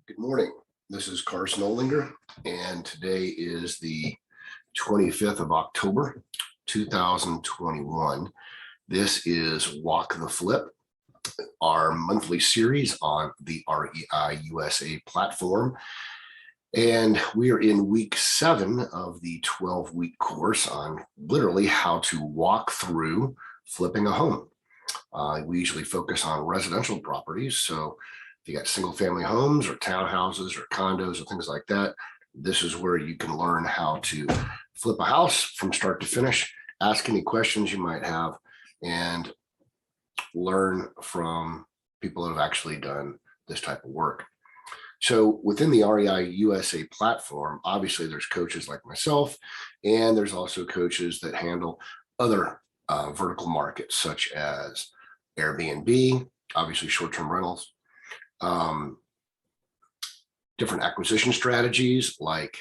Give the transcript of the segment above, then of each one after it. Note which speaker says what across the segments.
Speaker 1: Good morning. This is Carson Olinger, and today is the 25th of October, 2021. This is Walk the Flip, our monthly series on the REI USA platform. And we are in week 7 of the 12-week course on literally how to walk through flipping a home. We usually focus on residential properties. So if you got single family homes or townhouses or condos or things like that, this is where you can learn how to flip a house from start to finish, ask any questions you might have, and learn from people that have actually done this type of work. So within the REI USA platform, obviously there's coaches like myself, and there's also coaches that handle other vertical markets such as Airbnb, obviously short-term rentals, different acquisition strategies like,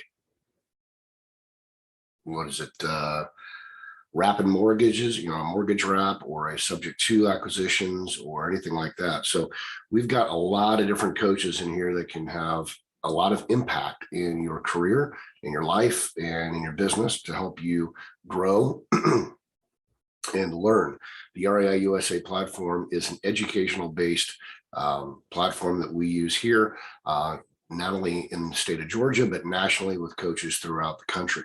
Speaker 1: rapid mortgages, a mortgage wrap or a subject to acquisitions or anything like that. So we've got a lot of different coaches in here that can have a lot of impact in your career, in your life, and in your business to help you grow and learn. The REI USA platform is an educational based platform that we use here, not only in the state of Georgia, but nationally with coaches throughout the country.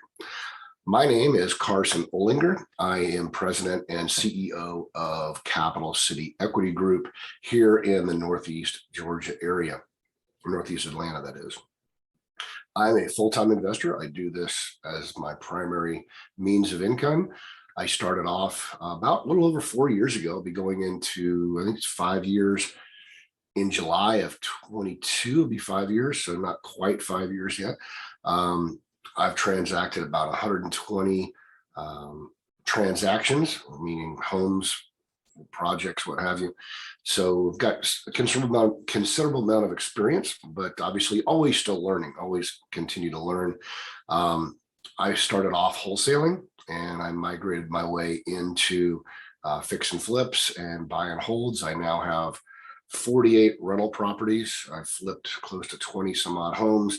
Speaker 1: My name is Carson Olinger. I am president and CEO of Capital City Equity Group here in the Northeast Georgia area, Northeast Atlanta, that is. I'm a full-time investor. I do this as my primary means of income. I started off about a little over 4 years ago. I'll be going into, I think it's 5 years in July of 22, it'll be 5 years. So not quite 5 years yet. I've transacted about 120 transactions, meaning homes, projects, what have you. So we've got a considerable amount of experience, but obviously always still learning, always continue to learn. I started off wholesaling and I migrated my way into fix and flips and buy and holds. I now have 48 rental properties. I've flipped close to 20 some odd homes.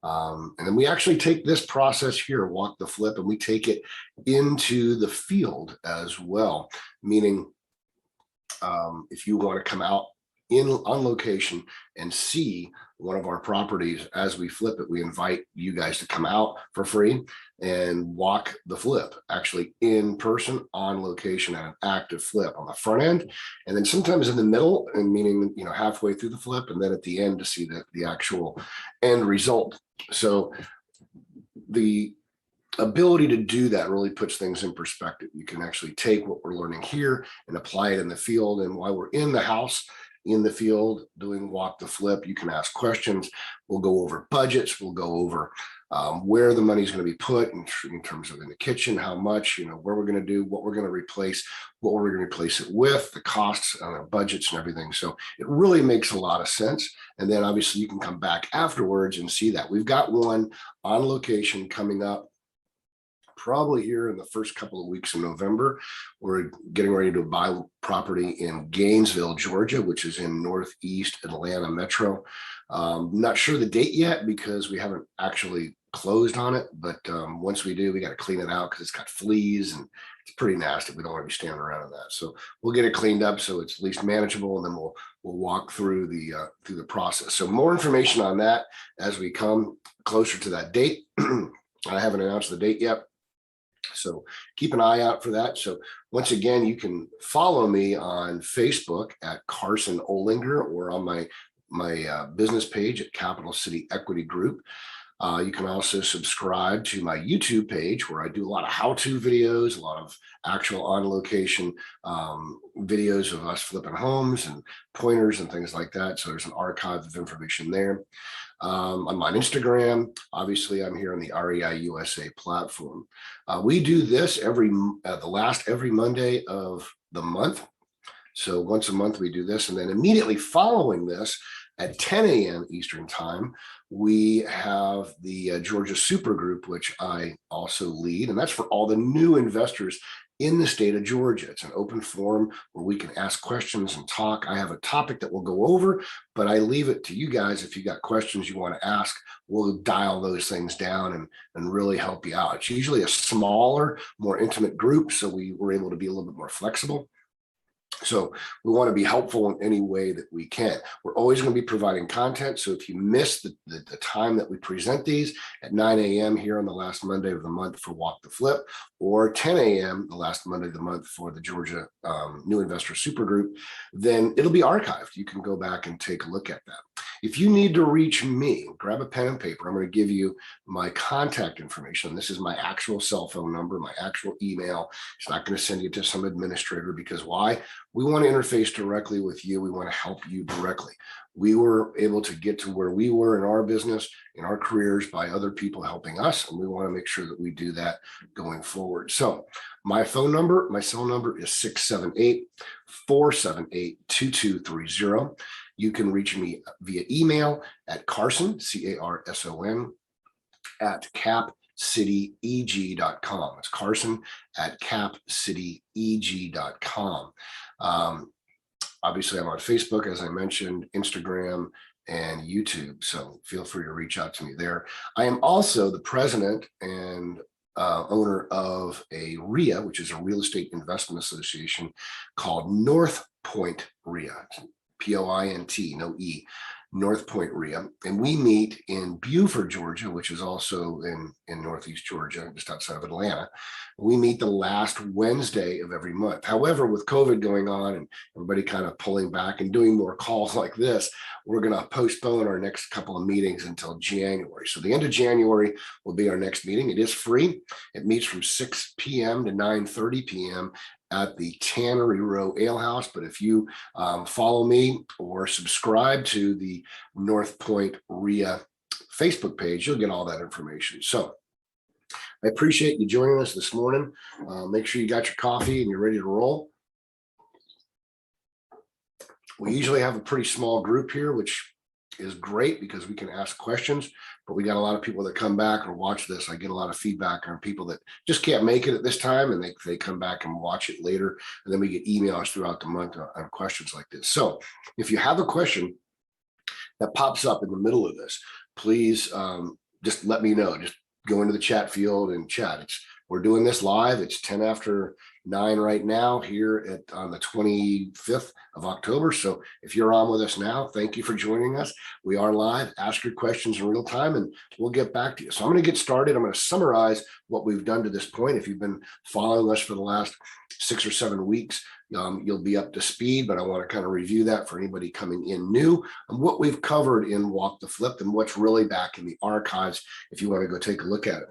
Speaker 1: And then we actually take this process here, Walk the Flip, and we take it into the field as well. Meaning, if you want to come out on location and see one of our properties as we flip it, we invite you guys to come out for free and walk the flip, actually in person on location at an active flip on the front end, and then sometimes in the middle, and meaning halfway through the flip, and then at the end to see the actual end result. So the ability to do that really puts things in perspective. You can actually take what we're learning here and apply it in the field, and while we're in the house, in the field doing Walk the Flip, you can ask questions. We'll go over budgets. We'll go over where the money is going to be put in terms of in the kitchen, how much, where we're going to do, what we're going to replace, what we're going to replace it with, the costs, budgets and everything. So it really makes a lot of sense. And then obviously you can come back afterwards and see that. We've got one on location coming up probably here in the first couple of weeks in November. We're getting ready to buy property in Gainesville, Georgia, which is in Northeast Atlanta Metro. Not sure the date yet because we haven't actually closed on it, but once we do, we got to clean it out because it's got fleas and it's pretty nasty. We don't want to be standing around in that. So we'll get it cleaned up so it's at least manageable, and then we'll walk through the process. So more information on that as we come closer to that date. I haven't announced the date yet, so keep an eye out for that. So once again, you can follow me on Facebook at Carson Olinger or on my business page at Capital City Equity Group. You can also subscribe to my YouTube page where I do a lot of how-to videos, a lot of actual on-location videos of us flipping homes and pointers and things like that. So there's an archive of information there. I'm on Instagram. Obviously, I'm here on the REI USA platform. We do this every Monday of the month. So once a month we do this, and then immediately following this at 10 a.m. Eastern time, we have the Georgia Super Group, which I also lead, and that's for all the new investors in the state of Georgia. It's an open forum where we can ask questions and talk. I have a topic that we'll go over, but I leave it to you guys. If you got questions you want to ask, we'll dial those things down and really help you out. It's usually a smaller, more intimate group, so we were able to be a little bit more flexible. So we want to be helpful in any way that we can. We're always going to be providing content. So if you miss the time that we present these at 9 a.m. here on the last Monday of the month for Walk the Flip, or 10 a.m. the last Monday of the month for the Georgia New Investor Supergroup, then it'll be archived. You can go back and take a look at that. If you need to reach me, grab a pen and paper. I'm going to give you my contact information. This is my actual cell phone number, my actual email. It's not going to send you to some administrator, because why? We want to interface directly with you. We want to help you directly. We were able to get to where we were in our business, in our careers, by other people helping us, and we want to make sure that we do that going forward. So my phone number, my cell number is 678-478-2230. You can reach me via email at Carson, C-A-R-S-O-N, at capcityeg.com. It's Carson at capcityeg.com. Obviously, I'm on Facebook, as I mentioned, Instagram, and YouTube. So feel free to reach out to me there. I am also the president and owner of a REIA, which is a real estate investment association called North Point REIA. P-O-I-N-T, no E, North Point REIA. And we meet in Beaufort, Georgia, which is also in Northeast Georgia, just outside of Atlanta. We meet the last Wednesday of every month. However, with COVID going on and everybody kind of pulling back and doing more calls like this, we're going to postpone our next couple of meetings until January. So the end of January will be our next meeting. It is free. It meets from 6 p.m. to 9:30 p.m. at the Tannery Row Ale House. But if you follow me or subscribe to the North Point REIA Facebook page, you'll get all that information. So I appreciate you joining us this morning. Make sure you got your coffee and you're ready to roll. We usually have a pretty small group here, which is great because we can ask questions, but we got a lot of people that come back or watch this. I get a lot of feedback on people that just can't make it at this time, and they come back and watch it later. And then we get emails throughout the month on questions like this. So if you have a question that pops up in the middle of this, please just let me know. Just go into the chat field and chat. We're doing this live. It's 10 after 9 right now here on the 25th of October. So if you're on with us now, thank you for joining us. We are live. Ask your questions in real time and we'll get back to you. So I'm going to get started. I'm going to summarize what we've done to this point. If you've been following us for the last 6 or 7 weeks, you'll be up to speed, but I want to kind of review that for anybody coming in new and what we've covered in Walk the Flip and what's really back in the archives if you want to go take a look at it.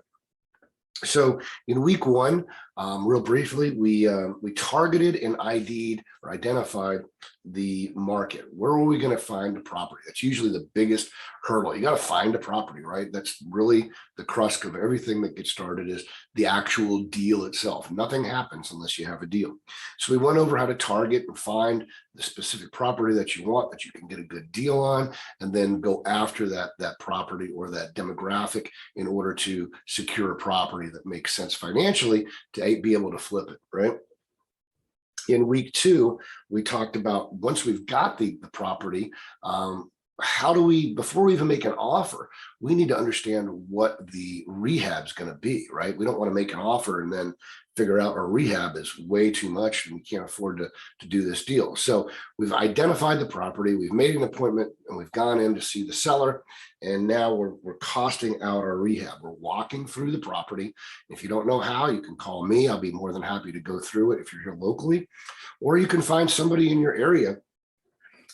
Speaker 1: So in week 1, real briefly, we targeted and ID'd or identified the market. Where are we going to find a property? That's usually the biggest hurdle. You got to find a property, right? That's really the crux of everything that gets started, is the actual deal itself. Nothing happens unless you have a deal. So we went over how to target and find the specific property that you want, that you can get a good deal on, and then go after that property or that demographic in order to secure a property that makes sense financially to be able to flip it, right? In week 2, we talked about once we've got the property, how do we, before we even make an offer, we need to understand what the rehab's going to be, right? We don't want to make an offer and then figure out our rehab is way too much and we can't afford to do this deal. So we've identified the property, we've made an appointment, and we've gone in to see the seller. And now we're costing out our rehab. We're walking through the property. If you don't know how, you can call me. I'll be more than happy to go through it if you're here locally, or you can find somebody in your area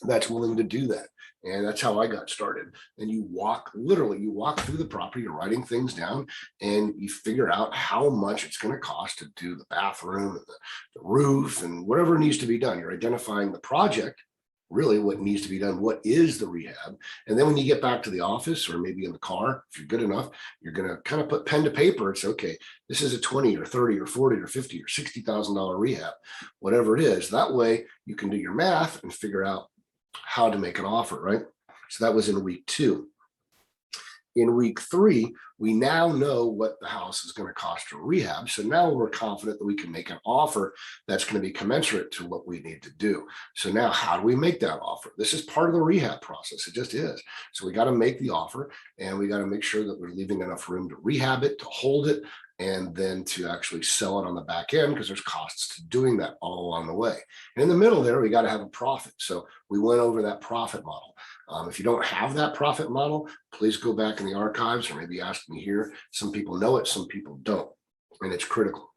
Speaker 1: that's willing to do that. And that's how I got started. And you walk through the property, you're writing things down, and you figure out how much it's going to cost to do the bathroom, and the roof, and whatever needs to be done. You're identifying the project, really what needs to be done, what is the rehab. And then when you get back to the office or maybe in the car, if you're good enough, you're going to kind of put pen to paper and say, okay, this is a 20 or 30 or 40 or 50 or $60,000 rehab, whatever it is. That way you can do your math and figure out how to make an offer, right? So that was in week 2. In week 3, we now know what the house is going to cost to rehab. So now we're confident that we can make an offer that's going to be commensurate to what we need to do. So now how do we make that offer? This is part of the rehab process. It just is. So we got to make the offer, and we got to make sure that we're leaving enough room to rehab it, to hold it, and then to actually sell it on the back end, because there's costs to doing that all along the way. And in the middle there, we got to have a profit. So we went over that profit model. If you don't have that profit model, please go back in the archives or maybe ask me here. Some people know it, some people don't, and it's critical.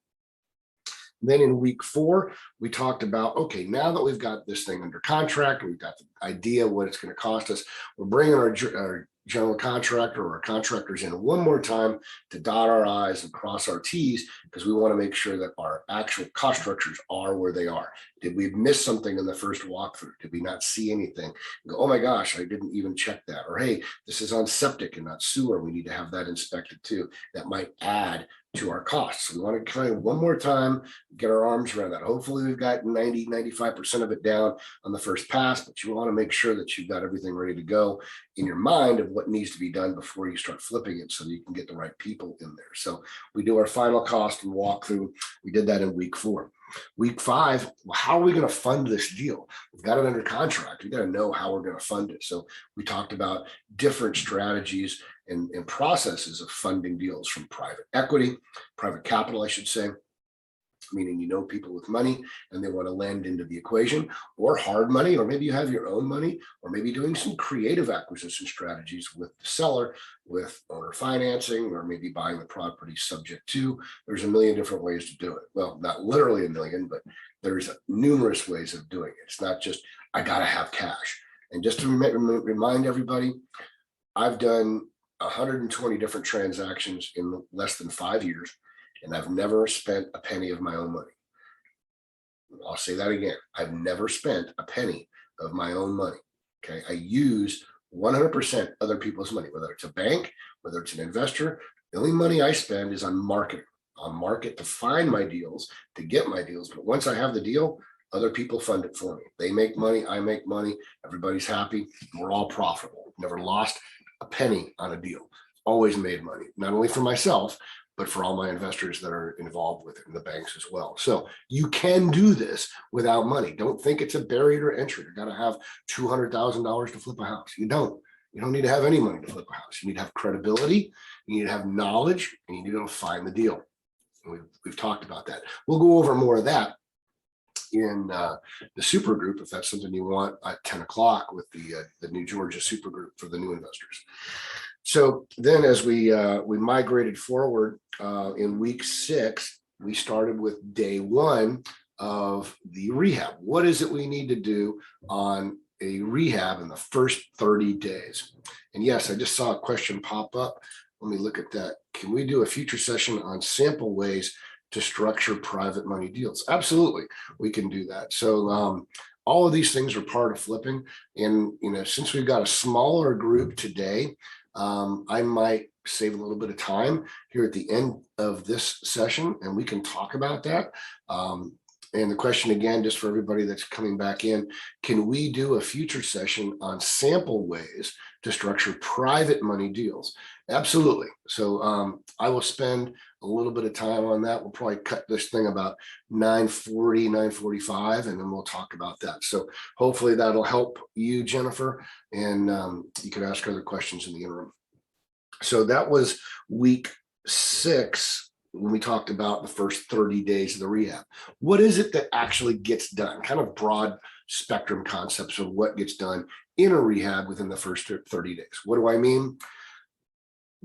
Speaker 1: Then in week 4, we talked about, okay, now that we've got this thing under contract, we've got the idea what it's going to cost us, we're bringing our general contractor or our contractors in one more time to dot our I's and cross our T's, because we want to make sure that our actual cost structures are where they are. Did we miss something in the first walkthrough? Did we not see anything? Go, oh my gosh, I didn't even check that. Or hey, this is on septic and not sewer. We need to have that inspected too. That might add to our costs. So we want to kind of one more time get our arms around that. Hopefully we've got 95% of it down on the first pass, but you want to make sure that you've got everything ready to go in your mind of what needs to be done before you start flipping it, so that you can get the right people in there. So we do our final cost and walkthrough. We did that in week 4. Week 5, well, how are we going to fund this deal? We've got it under contract. We got to know how we're going to fund it. So we talked about different strategies and processes of funding deals, from private equity, private capital, I should say, meaning people with money and they want to lend into the equation, or hard money, or maybe you have your own money, or maybe doing some creative acquisition strategies with the seller, with owner financing, or maybe buying the property subject to. There's a million different ways to do it. Well, not literally a million, but there's numerous ways of doing it. It's not just, I got to have cash. And just to remind everybody, I've done 120 different transactions in less than 5 years, and I've never spent a penny of my own money. I'll say that again. I've never spent a penny of my own money. Okay. I use 100% other people's money, whether it's a bank, whether it's an investor. The only money I spend is on marketing, on market to find my deals, to get my deals. But once I have the deal, other people fund it for me. They make money, I make money, everybody's happy. We're all profitable. Never lost a penny on a deal. Always made money, not only for myself, but for all my investors that are involved with it, and the banks as well. So you can do this without money. Don't think it's a barrier to entry. You got to have $200,000 to flip a house. You don't need to have any money to flip a house. You need to have credibility. You need to have knowledge, and you need to be able to find the deal. And we've talked about that. We'll go over more of that in the super group, if that's something you want, at 10 o'clock with the New Georgia super group for the new investors. So then as we migrated forward in week 6, we started with day 1 of the rehab. What is it we need to do on a rehab in the first 30 days? And yes, I just saw a question pop up. Let me look at that. Can we do a future session on sample ways to structure private money deals? Absolutely, we can do that. So all of these things are part of flipping. And since we've got a smaller group today, I might save a little bit of time here at the end of this session, and we can talk about that. And the question again, just for everybody that's coming back in, can we do a future session on sample ways to structure private money deals? Absolutely. So I will spend a little bit of time on that. We'll probably cut this thing about 9:40, 9:45, and then we'll talk about that. So hopefully that'll help you, Jennifer, and you can ask other questions in the interim. So that was week 6 when we talked about the first 30 days of the rehab. What is it that actually gets done? Kind of broad spectrum concepts of what gets done in a rehab within the first 30 days. What do I mean?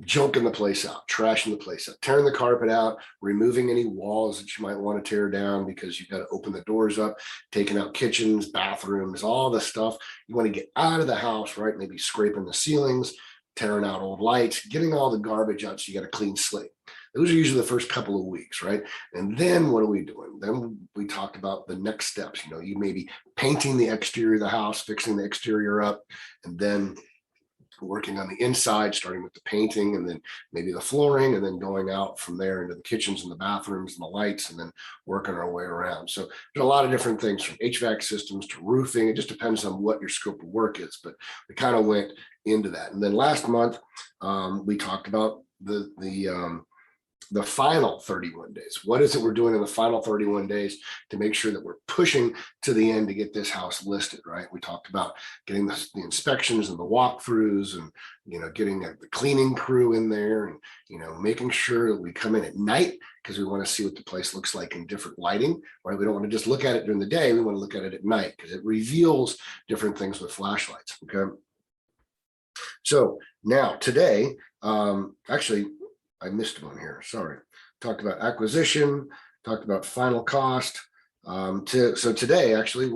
Speaker 1: Junking the place out, trashing the place out, tearing the carpet out, removing any walls that you might want to tear down because you've got to open the doors up, taking out kitchens, bathrooms, all the stuff you want to get out of the house, right? Maybe scraping the ceilings, tearing out old lights, getting all the garbage out so you got a clean slate. Those are usually the first couple of weeks, right? And then what are we doing? Then we talked about the next steps. You may be painting the exterior of the house, fixing the exterior up, and then working on the inside, starting with the painting and then maybe the flooring, and then going out from there into the kitchens and the bathrooms and the lights, and then working our way around. So there's a lot of different things, from HVAC systems to roofing. It just depends on what your scope of work is, but we kind of went into that. And then last month, we talked about the final 31 days. What is it we're doing in the final 31 days to make sure that we're pushing to the end to get this house listed, right? We talked about getting the inspections and the walkthroughs, and, getting the cleaning crew in there, and, making sure that we come in at night, because we want to see what the place looks like in different lighting, right? We don't want to just look at it during the day. We want to look at it at night because it reveals different things with flashlights. Okay. So now today, actually, I missed one here. Sorry. Talked about acquisition, talked about final cost. So today, actually,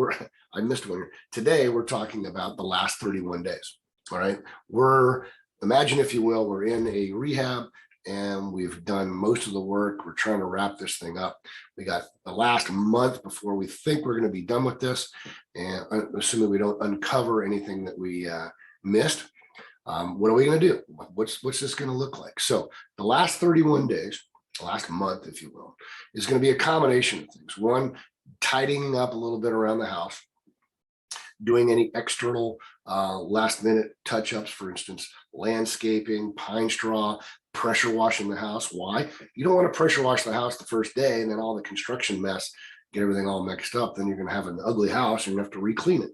Speaker 1: I missed one here. Today, we're talking about the last 31 days. All right. Imagine, if you will, we're in a rehab and we've done most of the work. We're trying to wrap this thing up. We got the last month before we think we're going to be done with this. And assuming we don't uncover anything that we missed. What are we going to do? What's this going to look like? So the last 31 days, last month, if you will, is going to be a combination of things. One, tidying up a little bit around the house, doing any external last minute touch-ups, for instance, landscaping, pine straw, pressure washing the house. Why? You don't want to pressure wash the house the first day and then all the construction mess, get everything all mixed up. Then you're going to have an ugly house and you have to re-clean it.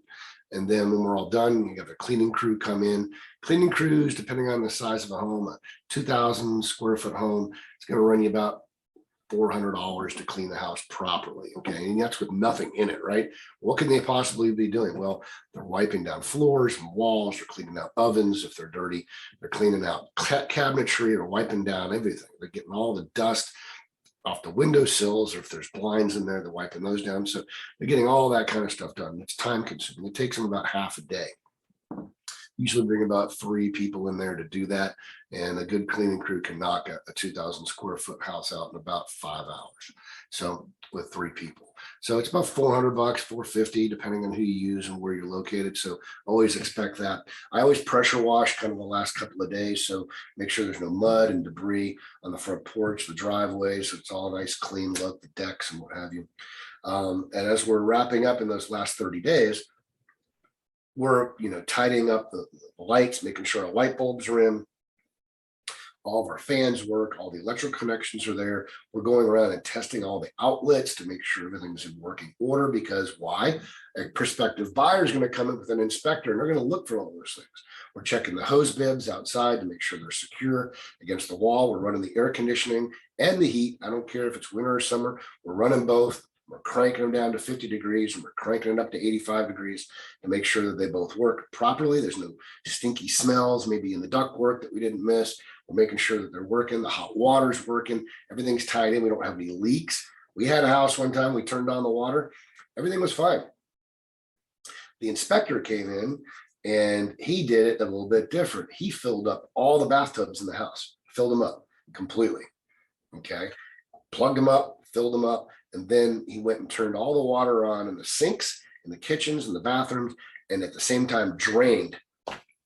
Speaker 1: And then when we're all done, you have a cleaning crew come in. Cleaning crews, depending on the size of a home, a 2,000 square foot home, it's going to run you about $400 to clean the house properly. Okay. And that's with nothing in it, right? What can they possibly be doing? Well, they're wiping down floors and walls, they're cleaning out ovens if they're dirty, they're cleaning out cabinetry, or wiping down everything. They're getting all the dust off the windowsills, or if there's blinds in there, they're wiping those down. So they're getting all that kind of stuff done. It's time consuming. It takes them about half a day. Usually bring about 3 people in there to do that. And a good cleaning crew can knock a 2,000 square foot house out in about 5 hours. So with 3 people. So it's about $400, $450, depending on who you use and where you're located. So always expect that. I always pressure wash kind of the last couple of days. So make sure there's no mud and debris on the front porch, the driveway. So it's all nice, clean look, the decks and what have you. And as we're wrapping up in those last 30 days, we're, tidying up the lights, making sure our light bulbs are in, all of our fans work, all the electrical connections are there. We're going around and testing all the outlets to make sure everything's in working order, because why? A prospective buyer is going to come in with an inspector and they're going to look for all those things. We're checking the hose bibs outside to make sure they're secure against the wall. We're running the air conditioning and the heat. I don't care if it's winter or summer. We're running both. We're cranking them down to 50 degrees and we're cranking it up to 85 degrees to make sure that they both work properly. There's no stinky smells, maybe in the ductwork that we didn't miss. We're making sure that they're working. The hot water's working. Everything's tied in. We don't have any leaks. We had a house one time, we turned on the water. Everything was fine. The inspector came in and he did it a little bit different. He filled up all the bathtubs in the house, filled them up completely. Okay. Plugged them up, filled them up. And then he went and turned all the water on in the sinks, in the kitchens, and the bathrooms, and at the same time drained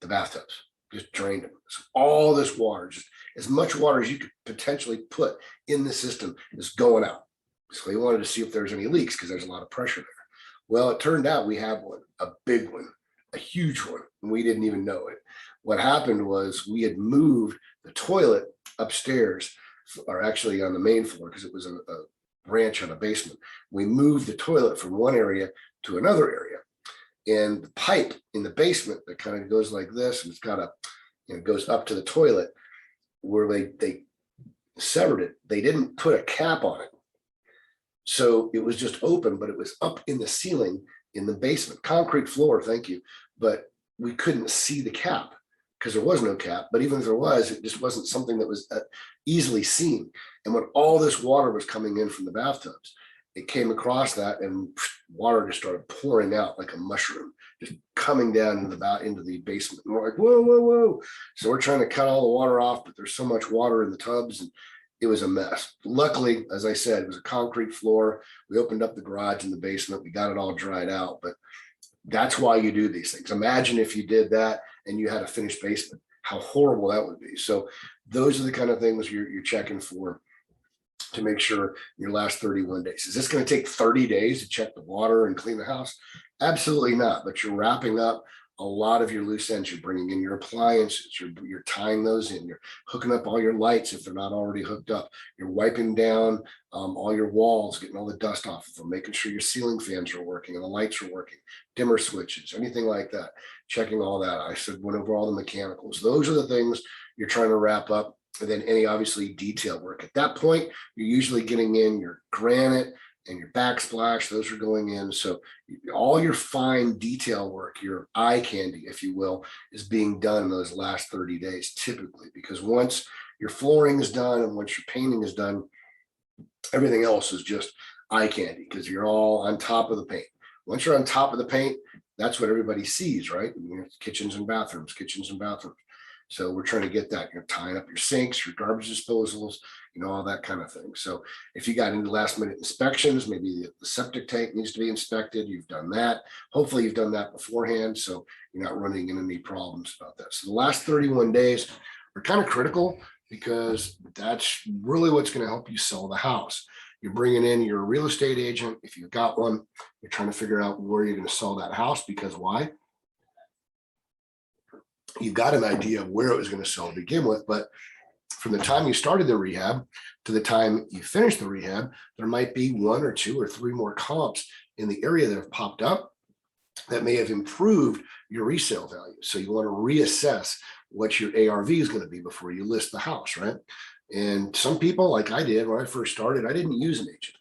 Speaker 1: the bathtubs, just drained them. So all this water, just as much water as you could potentially put in the system, is going out. So he wanted to see if there's any leaks because there's a lot of pressure there. Well, it turned out we had one, a big one, a huge one, and we didn't even know it. What happened was we had moved the toilet upstairs, or actually on the main floor, because it was a branch on a basement. We moved the toilet from one area to another area, and the pipe in the basement that kind of goes like this, and it's got goes up to the toilet, where they severed it. They didn't put a cap on it, so it was just open, but it was up in the ceiling in the basement, concrete floor. Thank you, but we couldn't see the cap because there was no cap. But even if there was, it just wasn't something that was easily seen. And when all this water was coming in from the bathtubs, it came across that, and water just started pouring out like a mushroom, just coming down into the basement. And we're like, whoa, whoa, whoa. So we're trying to cut all the water off, but there's so much water in the tubs, and it was a mess. Luckily, as I said, it was a concrete floor. We opened up the garage in the basement. We got it all dried out, but that's why you do these things. Imagine if you did that and you had a finished basement. How horrible that would be. So those are the kind of things you're checking for to make sure your last 31 days. Is this going to take 30 days to check the water and clean the house? Absolutely not. But you're wrapping up a lot of your loose ends. You're bringing in your appliances. You're tying those in. You're hooking up all your lights if they're not already hooked up. You're wiping down all your walls, getting all the dust off of them, making sure your ceiling fans are working and the lights are working, dimmer switches, anything like that. Checking all that. I said went over all the mechanicals. Those are the things you're trying to wrap up. And then any obviously detail work. At that point, you're usually getting in your granite and your backsplash. Those are going in. So all your fine detail work, your eye candy, if you will, is being done in those last 30 days typically, because once your flooring is done and once your painting is done, everything else is just eye candy because you're all on top of the paint. Once you're on top of the paint, that's what everybody sees, right? Kitchens and bathrooms. So we're trying to get that. You're tying up your sinks, your garbage disposals, all that kind of thing. So if you got into last minute inspections, maybe the septic tank needs to be inspected, you've done that. Hopefully you've done that beforehand, so you're not running into any problems about that. So the last 31 days are kind of critical because that's really what's going to help you sell the house. You're bringing in your real estate agent. If you've got one, you're trying to figure out where you're going to sell that house because why? You've got an idea of where it was going to sell to begin with, but from the time you started the rehab to the time you finish the rehab, there might be 1 or 2 or 3 more comps in the area that have popped up that may have improved your resale value. So you want to reassess what your ARV is going to be before you list the house, right? And some people, like I did when I first started, I didn't use an agent.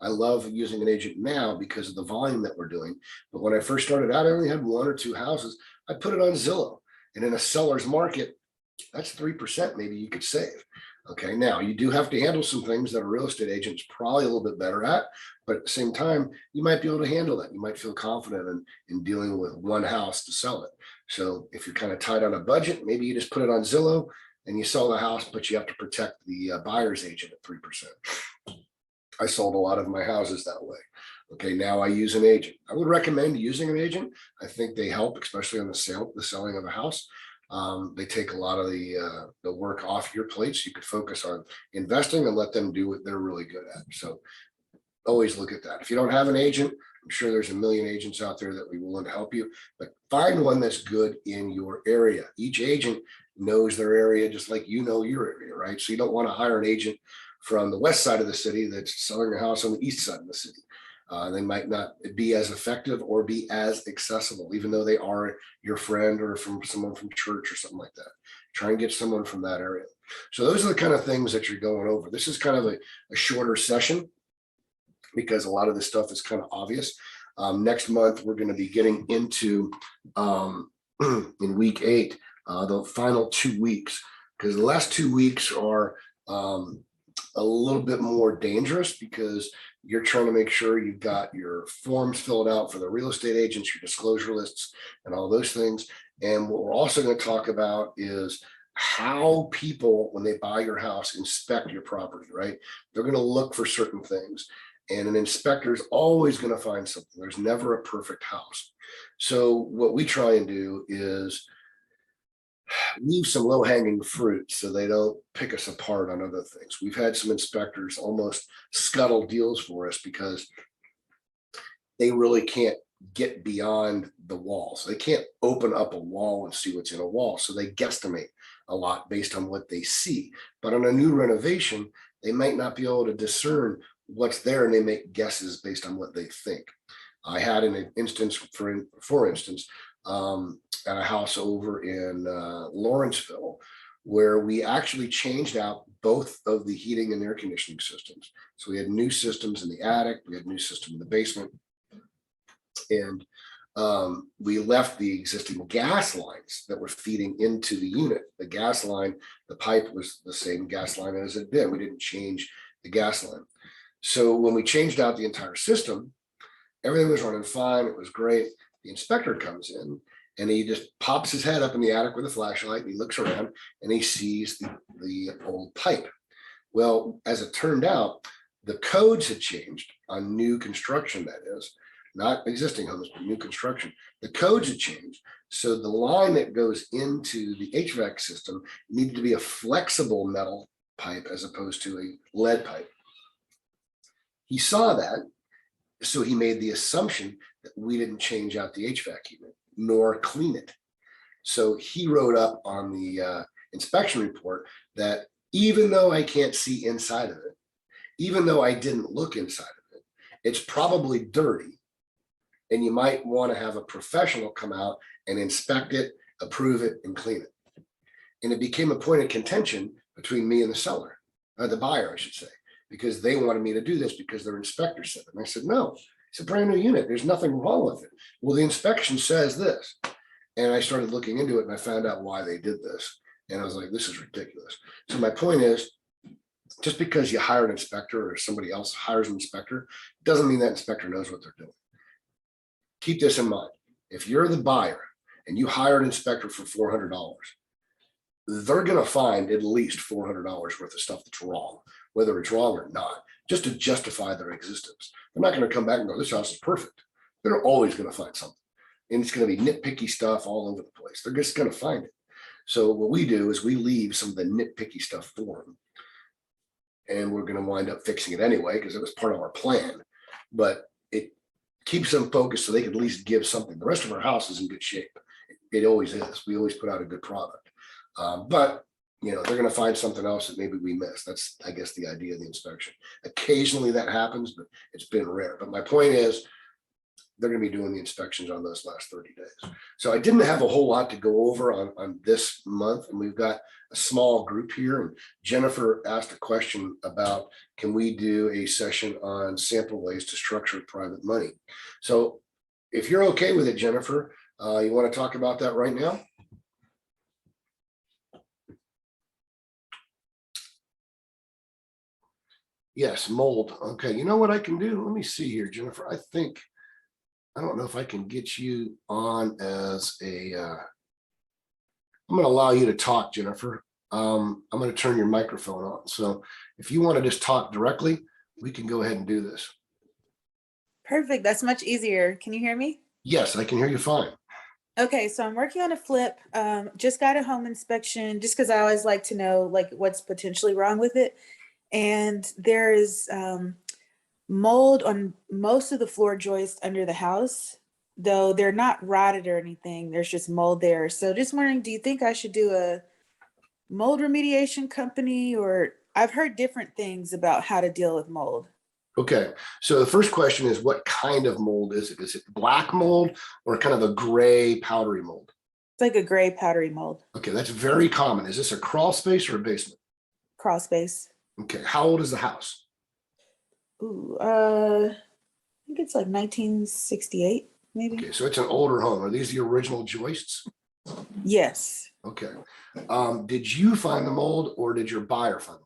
Speaker 1: I love using an agent now because of the volume that we're doing. But when I first started out, I only had 1 or 2 houses. I put it on Zillow. And in a seller's market, that's 3% maybe you could save. Okay, now you do have to handle some things that a real estate agent's probably a little bit better at, but at the same time, you might be able to handle that. You might feel confident in dealing with one house to sell it. So if you're kind of tight on a budget, maybe you just put it on Zillow and you sell the house, but you have to protect the buyer's agent at 3%. I sold a lot of my houses that way. Okay, now I use an agent. I would recommend using an agent. I think they help, especially on the selling of a house. They take a lot of the work off your plate, so you could focus on investing and let them do what they're really good at. So always look at that. If you don't have an agent, I'm sure there's a million agents out there that will be willing to help you, but find one that's good in your area. Each agent knows their area just like you know your area, right? So you don't want to hire an agent from the west side of the city that's selling a house on the east side of the city. They might not be as effective or be as accessible, even though they are your friend or from someone from church or something like that. Try and get someone from that area. So those are the kind of things that you're going over. This is kind of a shorter session because a lot of this stuff is kind of obvious. Next month, we're going to be getting into, in week 8, the final 2 weeks, because the last 2 weeks are a little bit more dangerous because you're trying to make sure you've got your forms filled out for the real estate agents, your disclosure lists, and all those things. And what we're also going to talk about is how people, when they buy your house, inspect your property, right? They're going to look for certain things. And an inspector is always going to find something. There's never a perfect house. So what we try and do is leave some low-hanging fruit so they don't pick us apart on other things. We've had some inspectors almost scuttle deals for us because they really can't get beyond the walls. They can't open up a wall and see what's in a wall. So they guesstimate a lot based on what they see. But on a new renovation, they might not be able to discern what's there, and they make guesses based on what they think. I had an instance, for instance, at a house over in Lawrenceville, where we actually changed out both of the heating and air conditioning systems. So we had new systems in the attic, we had new system in the basement, and we left the existing gas lines that were feeding into the unit. The gas line, the pipe was the same gas line as it had been. We didn't change the gas line. So when we changed out the entire system, everything was running fine. It was great. The inspector comes in and he just pops his head up in the attic with a flashlight. And he looks around and he sees the old pipe. Well, as it turned out, the codes had changed on new construction, that is. not existing homes, but new construction. The codes had changed. So the line that goes into the HVAC system needed to be a flexible metal pipe as opposed to a lead pipe. He saw that, so he made the assumption that we didn't change out the HVAC unit nor clean it. So he wrote up on the inspection report that even though I can't see inside of it, even though I didn't look inside of it, it's probably dirty. And you might want to have a professional come out and inspect it, approve it, and clean it. And it became a point of contention between me and the seller, or the buyer, I should say, because they wanted me to do this because their inspector said it. And I said, no, it's a brand new unit. There's nothing wrong with it. Well, the inspection says this. And I started looking into it and I found out why they did this. And I was like, this is ridiculous. So my point is, just because you hire an inspector or somebody else hires an inspector, doesn't mean that inspector knows what they're doing. Keep this in mind. If you're the buyer and you hire an inspector for $400, they're going to find at least $400 worth of stuff that's wrong, whether it's wrong or not, just to justify their existence. They're not going to come back and go, this house is perfect. They're always going to find something. And it's going to be nitpicky stuff all over the place. They're just going to find it. So what we do is we leave some of the nitpicky stuff for them. And we're going to wind up fixing it anyway, because it was part of our plan. But it keeps them focused so they can at least give something. The rest of our house is in good shape. It always is. We always put out a good product. But you know, they're going to find something else that maybe we missed. That's, I guess, the idea of the inspection. Occasionally that happens, but it's been rare. But my point is, they're going to be doing the inspections on those last 30 days. So I didn't have a whole lot to go over on this month. And we've got a small group here. And Jennifer asked a question about, can we do a session on sample ways to structure private money? So if you're okay with it, Jennifer, you want to talk about that right now? Yes, mold. Okay, you know what I can do? Let me see here, Jennifer. I don't know if I can get you on as a, I'm going to allow you to talk, Jennifer. I'm going to turn your microphone on. So if you want to just talk directly, we can go ahead and do this.
Speaker 2: Perfect. That's much easier. Can you hear me?
Speaker 1: Yes, I can hear you fine.
Speaker 2: Okay, so I'm working on a flip. Just got a home inspection just because I always like to know like what's potentially wrong with it. And there is mold on most of the floor joists under the house, though they're not rotted or anything. There's just mold there. So just wondering, do you think I should do a mold remediation company? Or I've heard different things about how to deal with mold.
Speaker 1: Okay, so the first question is, what kind of mold is it? Is it black mold or kind of a gray powdery mold?
Speaker 2: It's like a gray powdery mold.
Speaker 1: Okay, that's very common. Is this a crawl space or a basement?
Speaker 2: Crawl space.
Speaker 1: Okay, how old is the house?
Speaker 2: Ooh, I think it's like 1968, maybe.
Speaker 1: Okay, so it's an older home. Are these the original joists?
Speaker 2: Yes.
Speaker 1: Okay. Did you find the mold or did your buyer find the mold?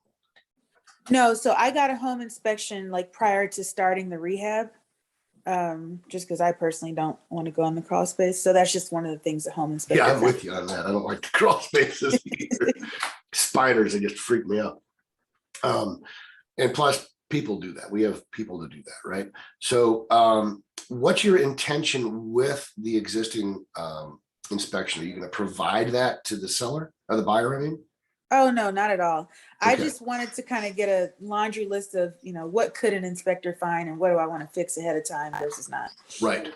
Speaker 2: No, so I got a home inspection like prior to starting the rehab, just because I personally don't want to go in the crawl space. So that's just one of the things the home inspector.
Speaker 1: Yeah, I'm with you on that. I don't like the crawl spaces either. Spiders, they just freak me out. And plus, people do that. We have people to do that, right? So what's your intention with the existing inspection? Are you going to provide that to the seller or the buyer, I mean?
Speaker 2: Oh, no, not at all. I
Speaker 1: Okay.
Speaker 2: just wanted to kind of get a laundry list of, what could an inspector find and what do I want to fix ahead of time versus not.
Speaker 1: Right.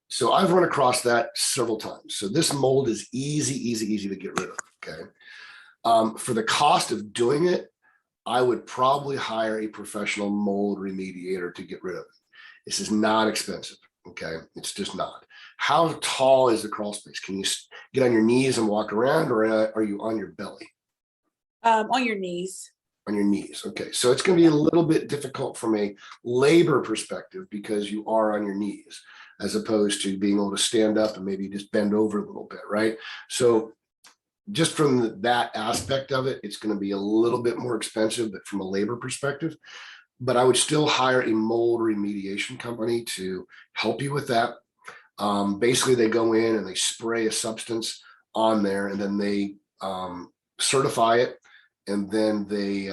Speaker 1: So I've run across that several times. So this mold is easy to get rid of, okay? For the cost of doing it, I would probably hire a professional mold remediator to get rid of it. This is not expensive, okay? It's just not. How tall is the crawl space? Can you get on your knees and walk around, or are you on your belly?
Speaker 2: On your knees.
Speaker 1: On your knees, okay. So it's going to be a little bit difficult from a labor perspective because you are on your knees, as opposed to being able to stand up and maybe just bend over a little bit, right? So just from that aspect of it, it's going to be a little bit more expensive, but from a labor perspective. But I would still hire a mold remediation company to help you with that. Basically, they go in and they spray a substance on there, and then they certify it, and then they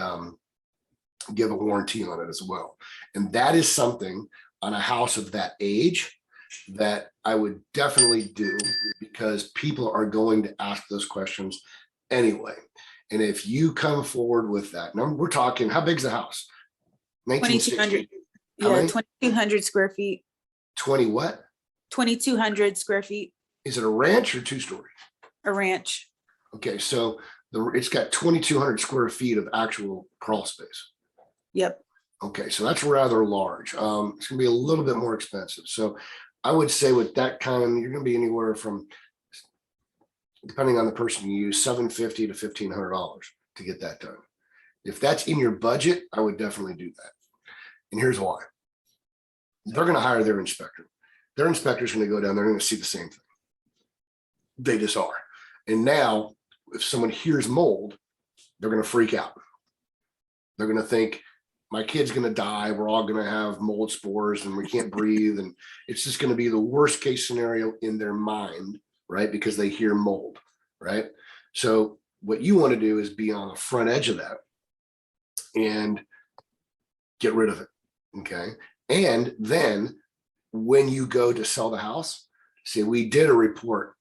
Speaker 1: give a warranty on it as well. And that is something on a house of that age that I would definitely do, because people are going to ask those questions anyway. And if you come forward with that number, we're talking, how big's the house?
Speaker 2: 2,200.
Speaker 1: 1960. How
Speaker 2: Yeah,
Speaker 1: many?
Speaker 2: 2,200 square feet.
Speaker 1: 20 what?
Speaker 2: 2,200 square feet.
Speaker 1: Is it a ranch or 2-story?
Speaker 2: A ranch.
Speaker 1: Okay, so it's got 2,200 square feet of actual crawl space.
Speaker 2: Yep.
Speaker 1: Okay, so that's rather large. It's gonna be a little bit more expensive. So I would say with that kind, you're gonna be anywhere from, depending on the person you use, $750 to $1,500 to get that done. If that's in your budget, I would definitely do that. And here's why. They're gonna hire their inspector. Their inspector's gonna go down, they're gonna see the same thing. They just are. And now, if someone hears mold, they're gonna freak out. They're gonna think, my kid's gonna die, we're all gonna have mold spores and we can't breathe. And it's just gonna be the worst case scenario in their mind, right? Because they hear mold, right? So what you wanna do is be on the front edge of that and get rid of it, okay? And then when you go to sell the house, say, we did a report,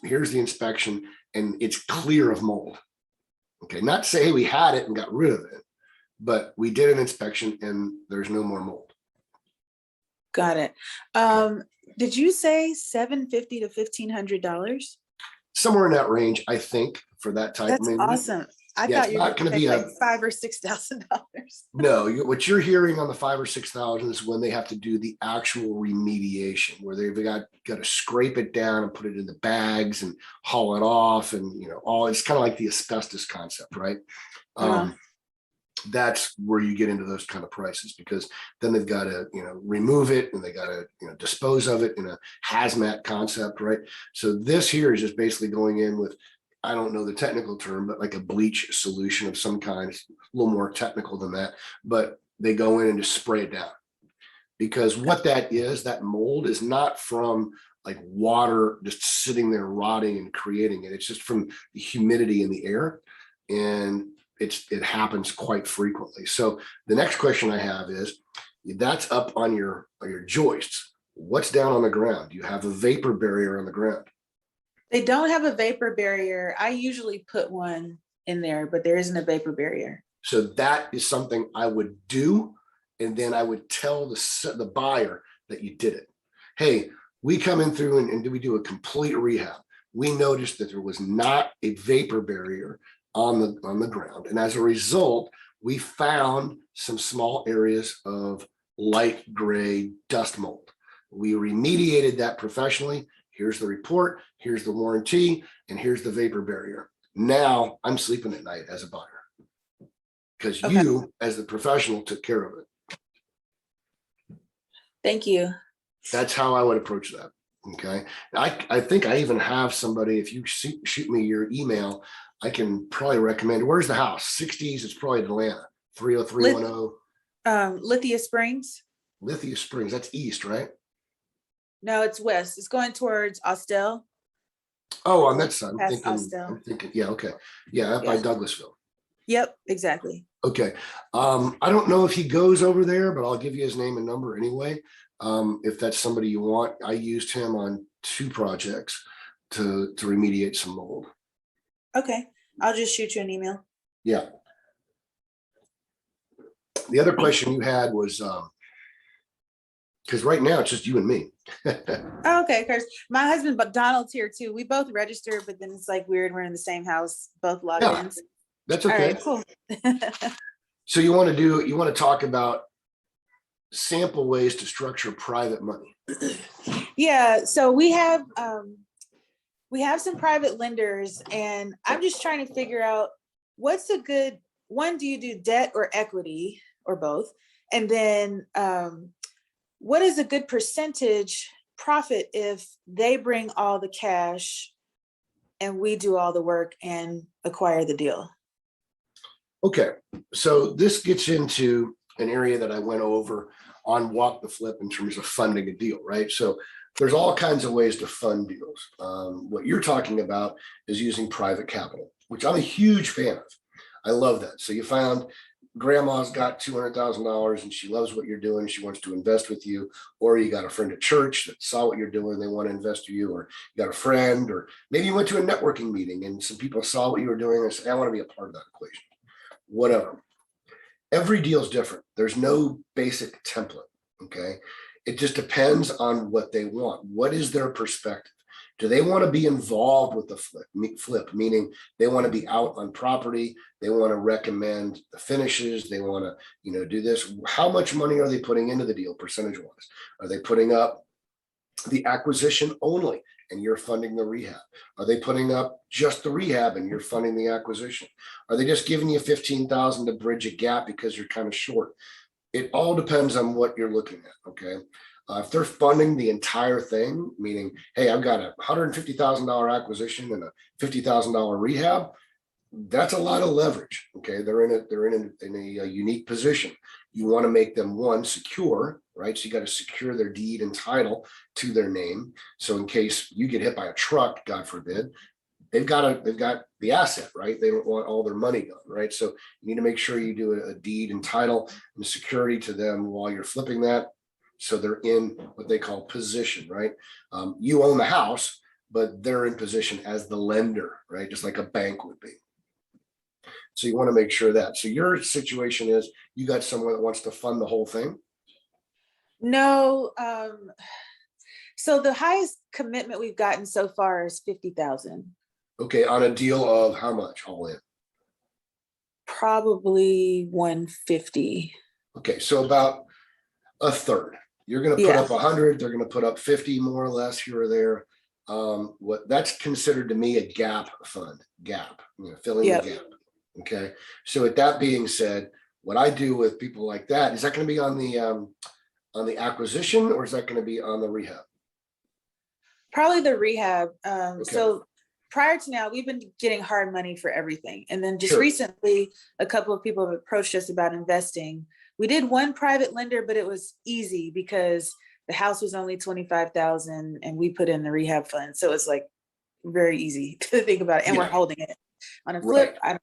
Speaker 1: here's the inspection, and it's clear of mold. Okay, not say, hey, we had it and got rid of it, but we did an inspection and there's no more mold.
Speaker 2: Got it. Did you say $750 to $1,500?
Speaker 1: Somewhere in that range, I think, for that type.
Speaker 2: That's awesome. I
Speaker 1: yeah,
Speaker 2: thought you were
Speaker 1: not going to be
Speaker 2: like $5,000 or $6,000.
Speaker 1: No, what you're hearing on the 5,000 or 6,000 is when they have to do the actual remediation, where they've got to scrape it down and put it in the bags and haul it off, and all. It's kind of like the asbestos concept, right? That's where you get into those kind of prices, because then they've got to remove it, and they got to dispose of it in a hazmat concept, right? So this here is just basically going in with, I don't know the technical term, but like a bleach solution of some kind. It's a little more technical than that, but they go in and just spray it down. Because what that is, that mold is not from like water just sitting there rotting and creating it. It's just from the humidity in the air, and it happens quite frequently. So the next question I have is, that's up on your joists. What's down on the ground? Do you have a vapor barrier on the ground?
Speaker 2: They don't have a vapor barrier. I usually put one in there, but there isn't a vapor barrier.
Speaker 1: So that is something I would do. And then I would tell the buyer that you did it. Hey, we come in through and we do a complete rehab. We noticed that there was not a vapor barrier on the ground. And as a result, we found some small areas of light gray dust mold. We remediated that professionally. Here's the report, here's the warranty, and here's the vapor barrier. Now I'm sleeping at night as a buyer, because you, as the professional, took care of it.
Speaker 2: Thank you.
Speaker 1: That's how I would approach that. Okay. I think I even have somebody, if you shoot me your email, I can probably recommend, where's the house? 60s, it's probably Atlanta, 30310.
Speaker 2: Lithia Springs.
Speaker 1: Lithia Springs, that's east, right?
Speaker 2: No, it's west. It's going towards Austell.
Speaker 1: Oh, on that side.
Speaker 2: I'm
Speaker 1: thinking, yeah, okay. Yeah, up by Douglasville.
Speaker 2: Yep, exactly.
Speaker 1: Okay. I don't know if he goes over there, but I'll give you his name and number anyway. If that's somebody you want. I used him on 2 projects to remediate some mold.
Speaker 2: Okay. I'll just shoot you an email.
Speaker 1: Yeah. The other question you had was, because right now it's just you and me.
Speaker 2: Oh, okay, Carson. My husband, but Donald's here too. We both registered, but then it's like weird. We're in the same house, both logins.
Speaker 1: Yeah, that's okay.
Speaker 2: All right, cool.
Speaker 1: So you want to talk about sample ways to structure private money.
Speaker 2: Yeah. So we have some private lenders, and I'm just trying to figure out what's a good one. Do you do debt or equity or both? And then what is a good percentage profit if they bring all the cash and we do all the work and acquire the deal?
Speaker 1: Okay, so this gets into an area that I went over on Walk the Flip in terms of funding a deal, right? So there's all kinds of ways to fund deals. What you're talking about is using private capital, which I'm a huge fan of. I love that. So you found grandma's got $200,000 and she loves what you're doing. She wants to invest with you, or you got a friend at church that saw what you're doing. They want to invest with you, or you got a friend, or maybe you went to a networking meeting and some people saw what you were doing and said, I want to be a part of that equation, whatever. Every deal is different. There's no basic template. Okay. It just depends on what they want. What is their perspective? Do they want to be involved with the flip, meaning they want to be out on property? They want to recommend the finishes. They want to, do this. How much money are they putting into the deal percentage wise? Are they putting up the acquisition only and you're funding the rehab? Are they putting up just the rehab and you're funding the acquisition? Are they just giving you $15,000 to bridge a gap because you're kind of short? It all depends on what you're looking at. Okay. If they're funding the entire thing, meaning, hey, I've got a $150,000 acquisition and a $50,000 rehab, that's a lot of leverage. Okay, they're in a unique position. You want to make them, one, secure, right? So you got to secure their deed and title to their name. So in case you get hit by a truck, God forbid, they've got the asset, right? They don't want all their money gone, right? So you need to make sure you do a deed and title and security to them while you're flipping that. So they're in what they call position, right? You own the house, but they're in position as the lender, right? Just like a bank would be. So you want to make sure that. So your situation is you got someone that wants to fund the whole thing?
Speaker 2: No. So the highest commitment we've gotten so far is 50,000.
Speaker 1: Okay, on a deal of how much all in?
Speaker 2: Probably 150.
Speaker 1: Okay, so about a third. You're going to put up 100. They're going to put up 50, more or less, here or there. What that's considered to me a gap fund, filling the gap. Okay. So with that being said, what I do with people like that, is that going to be on the acquisition, or is that going to be on the rehab?
Speaker 2: Probably the rehab.
Speaker 1: Okay.
Speaker 2: So prior to now, we've been getting hard money for everything. And then just recently, a couple of people have approached us about investing. We did one private lender, but it was easy because the house was only 25,000 and we put in the rehab fund. So it's like very easy to think about it. And we're holding it on a flip.
Speaker 1: Right.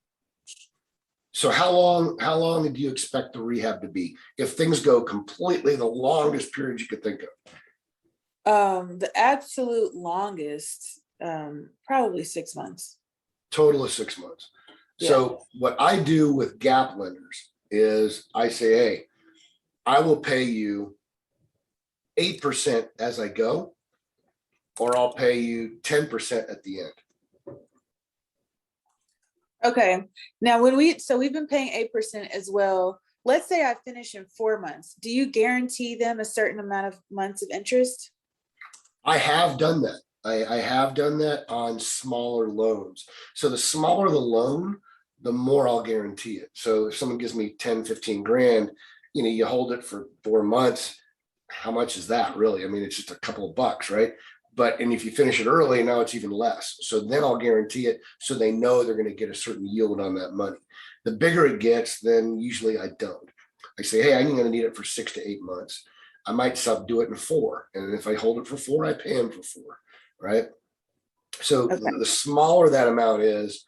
Speaker 1: So how long do you expect the rehab to be? If things go completely, the longest period you could think
Speaker 2: of? The absolute longest, probably 6 months.
Speaker 1: Total of 6 months. Yeah. So what I do with gap lenders is I say, hey, I will pay you 8% as I go, or I'll pay you 10% at the end.
Speaker 2: Okay. Now we've been paying 8% as well. Let's say I finish in 4 months. Do you guarantee them a certain amount of months of interest?
Speaker 1: I have done that. I have done that on smaller loans. So the smaller the loan, the more I'll guarantee it. So if someone gives me 10, 15 grand, you hold it for 4 months. How much is that really? I mean, it's just a couple of bucks, right? And if you finish it early, now it's even less. So then I'll guarantee it. So they know they're going to get a certain yield on that money. The bigger it gets, then usually I don't. I say, hey, I'm going to need it for 6 to 8 months. I might do it in 4. And if I hold it for 4, I pay them for 4, right? So the smaller that amount is,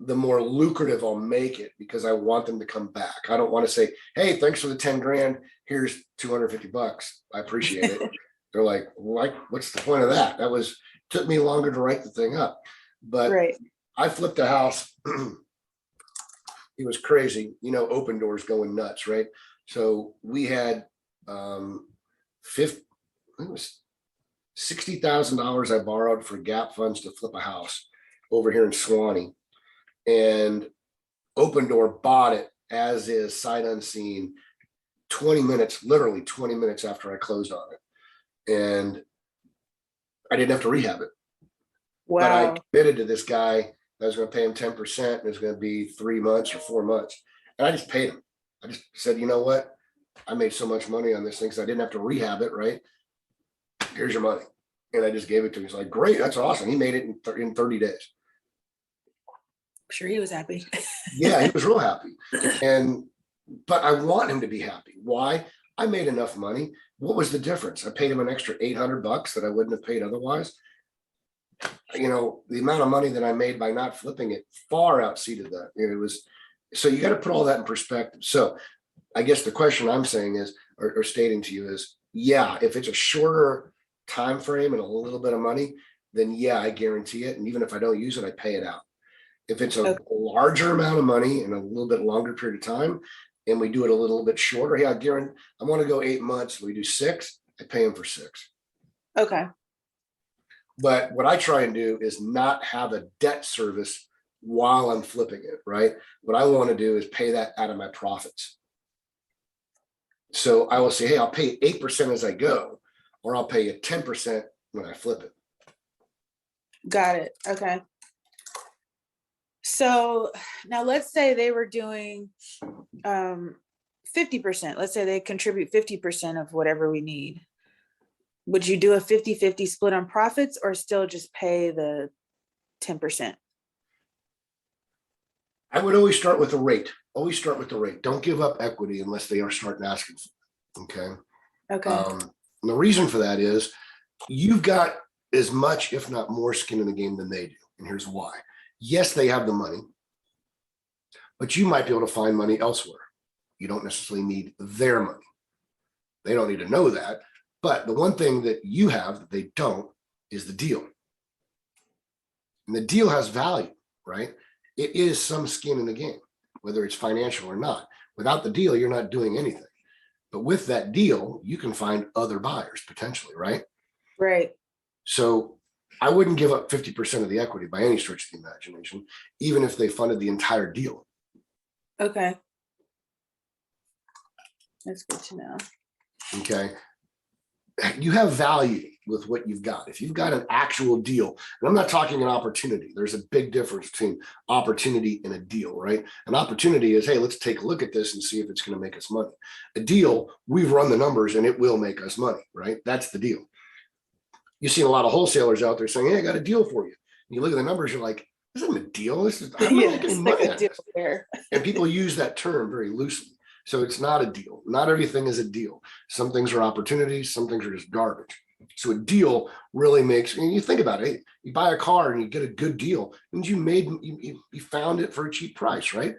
Speaker 1: the more lucrative I'll make it, because I want them to come back. I don't want to say, hey, thanks for the 10 grand. Here's $250. I appreciate it. They're like, what's the point of that? Took me longer to write the thing up. But I flipped a house. It was crazy. Open doors going nuts, right? So we had it was $60,000 I borrowed for gap funds to flip a house over here in Suwanee. And Open Door bought it as is, sight unseen, literally 20 minutes after I closed on it. And I didn't have to rehab it. Wow. But I committed to this guy. I was going to pay him 10%, and it was going to be 3 months or 4 months. And I just paid him. I just said, you know what? I made so much money on this thing because I didn't have to rehab it, right? Here's your money. And I just gave it to him. He's like, great, that's awesome. He made it in 30 days.
Speaker 2: Sure, he was happy.
Speaker 1: Yeah, he was real happy. But I want him to be happy. Why? I made enough money. What was the difference? I paid him an extra $800 that I wouldn't have paid otherwise. The amount of money that I made by not flipping it far exceeded that. It was So you got to put all that in perspective. So I guess the question I'm saying is, or stating to you is, yeah, if it's a shorter time frame and a little bit of money, then yeah, I guarantee it. And even if I don't use it, I pay it out. If it's a
Speaker 2: Okay.
Speaker 1: larger amount of money and a little bit longer period of time, and we do it a little bit shorter, yeah, I guarantee I want to go 8 months. We do 6, I pay them for 6.
Speaker 2: Okay.
Speaker 1: But what I try and do is not have a debt service while I'm flipping it, right? What I want to do is pay that out of my profits. So I will say, hey, I'll pay 8% as I go, or I'll pay you 10% when I flip it.
Speaker 2: Got it. Okay. So now let's say they were doing 50%. Let's say they contribute 50% of whatever we need. Would you do a 50-50 split on profits or still just pay the 10%?
Speaker 1: I would always start with the rate. Always start with the rate. Don't give up equity unless they are starting asking for it. Okay.
Speaker 2: Okay.
Speaker 1: And the reason for that is you've got as much, if not more, skin in the game than they do. And here's why. Yes, they have the money, but you might be able to find money elsewhere. You don't necessarily need their money. They don't need to know that. But the one thing that you have that they don't is the deal. And the deal has value, right? It is some skin in the game, whether it's financial or not. Without the deal, you're not doing anything. But with that deal, you can find other buyers potentially, right?
Speaker 2: Right.
Speaker 1: So I wouldn't give up 50% of the equity by any stretch of the imagination, even if they funded the entire deal.
Speaker 2: Okay. That's good to know.
Speaker 1: Okay. You have value with what you've got. If you've got an actual deal, and I'm not talking an opportunity, there's a big difference between opportunity and a deal, right? An opportunity is, hey, let's take a look at this and see if it's going to make us money. A deal, we've run the numbers and it will make us money, right? That's the deal. You see a lot of wholesalers out there saying, hey, I got a deal for you. And you look at the numbers, you're like, this isn't a deal. This is, I'm not making any money on this. And people use that term very loosely. So it's not a deal. Not everything is a deal. Some things are opportunities. Some things are just garbage. So a deal really makes, and you think about it, hey, you buy a car and you get a good deal and you found it for a cheap price, right?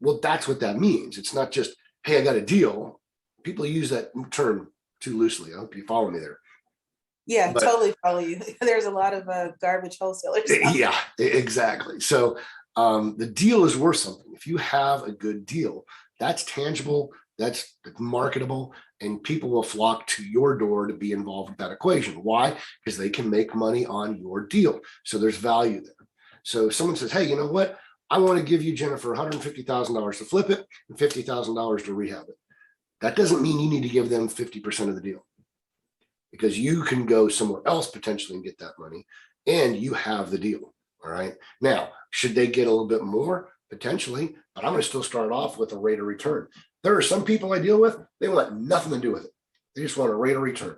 Speaker 1: Well, that's what that means. It's not just, hey, I got a deal. People use that term too loosely. I hope you follow me there.
Speaker 2: Yeah, but, totally follow you. There's a lot of garbage wholesalers.
Speaker 1: Yeah, exactly. So the deal is worth something. If you have a good deal, that's tangible, that's marketable, and people will flock to your door to be involved with that equation. Why? Because they can make money on your deal. So there's value there. So if someone says, hey, you know what? I want to give you, Jennifer, $150,000 to flip it and $50,000 to rehab it. That doesn't mean you need to give them 50% of the deal, because you can go somewhere else potentially and get that money, and you have the deal. All right. Now, should they get a little bit more? Potentially, but I'm going to still start off with a rate of return. There are some people I deal with, they want nothing to do with it. They just want a rate of return.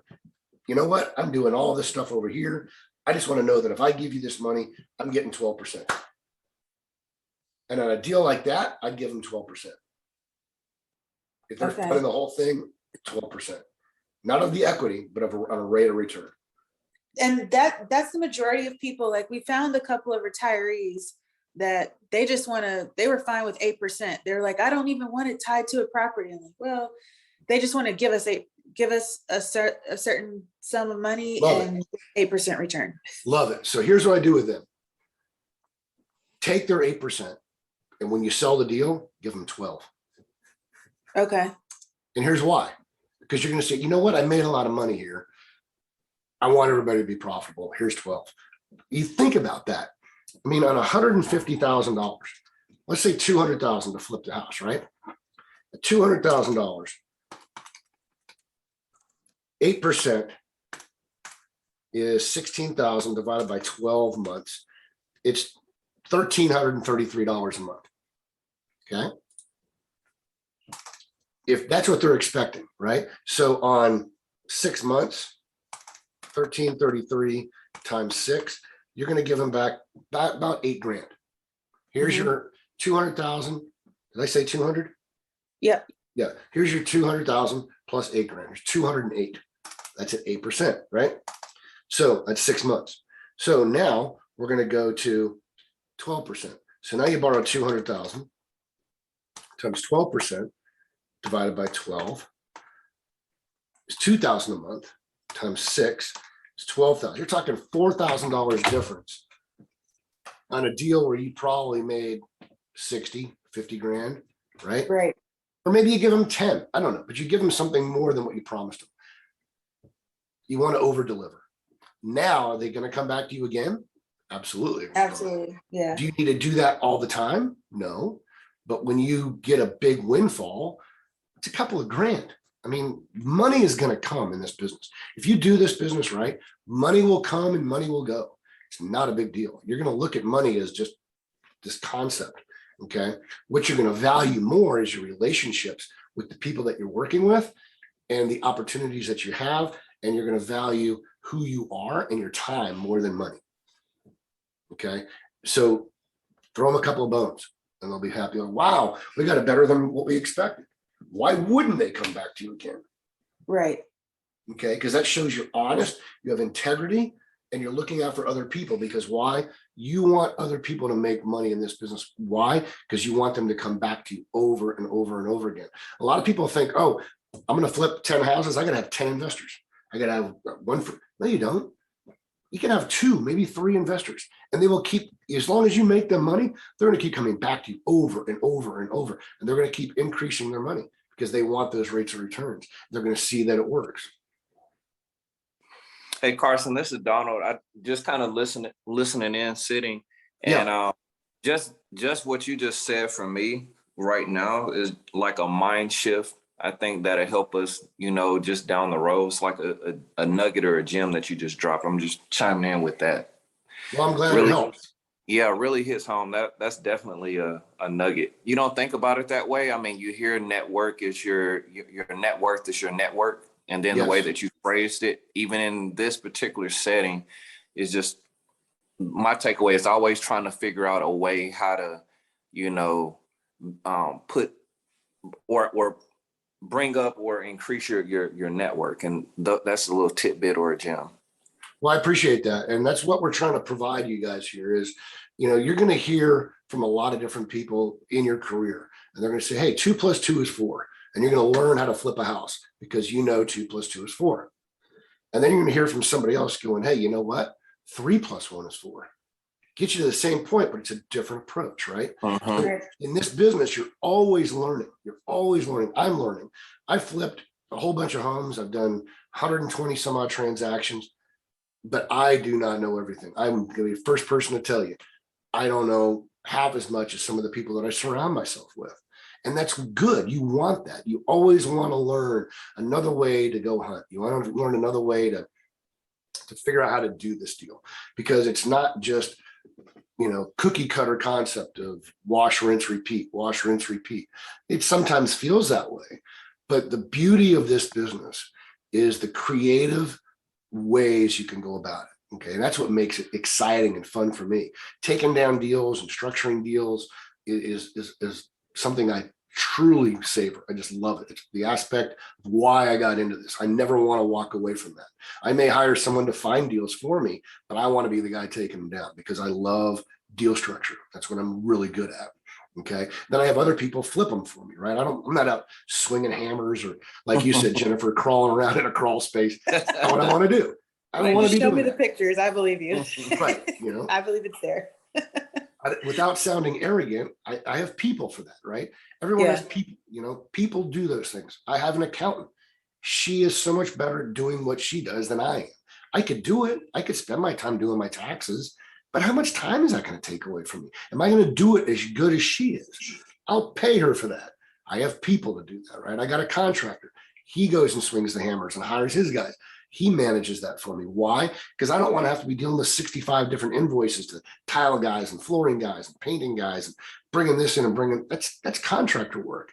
Speaker 1: You know what? I'm doing all this stuff over here. I just want to know that if I give you this money, I'm getting 12%. And on a deal like that, I'd give them 12%. If they're funding the whole thing, 12%. Not of the equity, but on a rate of return.
Speaker 2: And that's the majority of people. Like, we found a couple of retirees that they just want to, they were fine with 8%. They're like, I don't even want it tied to a property. I'm like, well, they just want to give us a certain sum of money. Love and it. 8% return.
Speaker 1: Love it. So here's what I do with them. Take their 8%. And when you sell the deal, give them 12.
Speaker 2: Okay.
Speaker 1: And here's why. Because you're going to say, you know what? I made a lot of money here. I want everybody to be profitable. Here's 12. You think about that. I mean, on $150,000, let's say $200,000 to flip the house, right? $200,000, 8% is 16,000 divided by 12 months. It's $1,333 a month. Okay. If that's what they're expecting, right? So on 6 months, 1,333 times 6, you're going to give them back about $8,000. Here's your 200,000. Did I say 200?
Speaker 2: Yeah.
Speaker 1: Yeah. Here's your 200,000 plus $8,000. There's 208. That's at 8%, right? So that's 6 months. So now we're going to go to 12%. So now you borrow 200,000. times 12% divided by 12 is 2,000 a month times 6 is 12,000. You're talking $4,000 difference on a deal where you probably made 60, 50 grand, right?
Speaker 2: Right.
Speaker 1: Or maybe you give them 10, I don't know, but you give them something more than what you promised them. You want to over deliver. Now, are they going to come back to you again? Absolutely.
Speaker 2: Absolutely. Yeah.
Speaker 1: Do you need to do that all the time? No. But when you get a big windfall, it's a couple of grand. I mean, money is going to come in this business. If you do this business right, money will come and money will go. It's not a big deal. You're going to look at money as just this concept. Okay. What you're going to value more is your relationships with the people that you're working with and the opportunities that you have. And you're going to value who you are and your time more than money. Okay. So throw them a couple of bones and they'll be happy. Like, wow, we got it better than what we expected. Why wouldn't they come back to you again?
Speaker 2: Right.
Speaker 1: Okay. Because that shows you're honest, you have integrity, and you're looking out for other people. Because why? You want other people to make money in this business. Why? Because you want them to come back to you over and over and over again. A lot of people think, oh, I'm going to flip 10 houses. I got to have 10 investors. I got to have one for, no, you don't. You can have 2, maybe 3 investors, and they will keep, as long as you make them money, they're going to keep coming back to you over and over and over. And they're going to keep increasing their money because they want those rates of returns. They're going to see that it works.
Speaker 3: Hey, Carson, this is Donald. I just kind of listening in, sitting, and just what you just said for me right now is like a mind shift. I think that'll help us, just down the road. It's like a nugget or a gem that you just dropped. I'm just chiming in with that.
Speaker 1: Well, I'm glad
Speaker 3: Really
Speaker 1: it helps.
Speaker 3: Yeah, really hits home. That's definitely a nugget. You don't think about it that way. I mean, you hear network is your net worth is your network. And then the way that you phrased it, even in this particular setting, is just my takeaway is always trying to figure out a way how to, put or bring up or increase your network. And that's a little tidbit or a gem.
Speaker 1: Well, I appreciate that. And that's what we're trying to provide you guys here is, you're going to hear from a lot of different people in your career, and they're going to say, hey, 2 + 2 is 4. And you're going to learn how to flip a house because 2 + 2 is 4. And then you're going to hear from somebody else going, hey, you know what? 3 + 1 is 4. Get you to the same point, but it's a different approach, right?
Speaker 3: Uh-huh.
Speaker 1: So in this business, you're always learning. You're always learning. I'm learning. I flipped a whole bunch of homes. I've done 120 some odd transactions, but I do not know everything. I'm going to be the first person to tell you, I don't know half as much as some of the people that I surround myself with. And that's good. You want that. You always want to learn another way to go hunt. You want to learn another way to figure out how to do this deal, because it's not just, cookie cutter concept of wash, rinse, repeat, wash, rinse, repeat. It sometimes feels that way. But the beauty of this business is the creative ways you can go about it. Okay. And that's what makes it exciting and fun for me. Taking down deals and structuring deals is something I truly savor. I just love it. It's the aspect of why I got into this. I never want to walk away from that. I may hire someone to find deals for me, but I want to be the guy taking them down because I love deal structure. That's what I'm really good at. Okay. Then I have other people flip them for me, right? I'm not out swinging hammers or, like you said, Jennifer, crawling around in a crawl space. That's not what I want to do. I don't want to be
Speaker 2: show
Speaker 1: doing
Speaker 2: me the
Speaker 1: that.
Speaker 2: pictures. I believe you.
Speaker 1: Right.
Speaker 2: I believe it's there.
Speaker 1: Without sounding arrogant, I have people for that, right? Everyone has people, people do those things. I have an accountant. She is so much better doing what she does than I am. I could do it. I could spend my time doing my taxes, but how much time is that going to take away from me? Am I going to do it as good as she is? I'll pay her for that. I have people to do that, right? I got a contractor. He goes and swings the hammers and hires his guys. He manages that for me. Why? Because I don't want to have to be dealing with 65 different invoices to tile guys and flooring guys and painting guys and bringing this in and bringing, that's contractor work.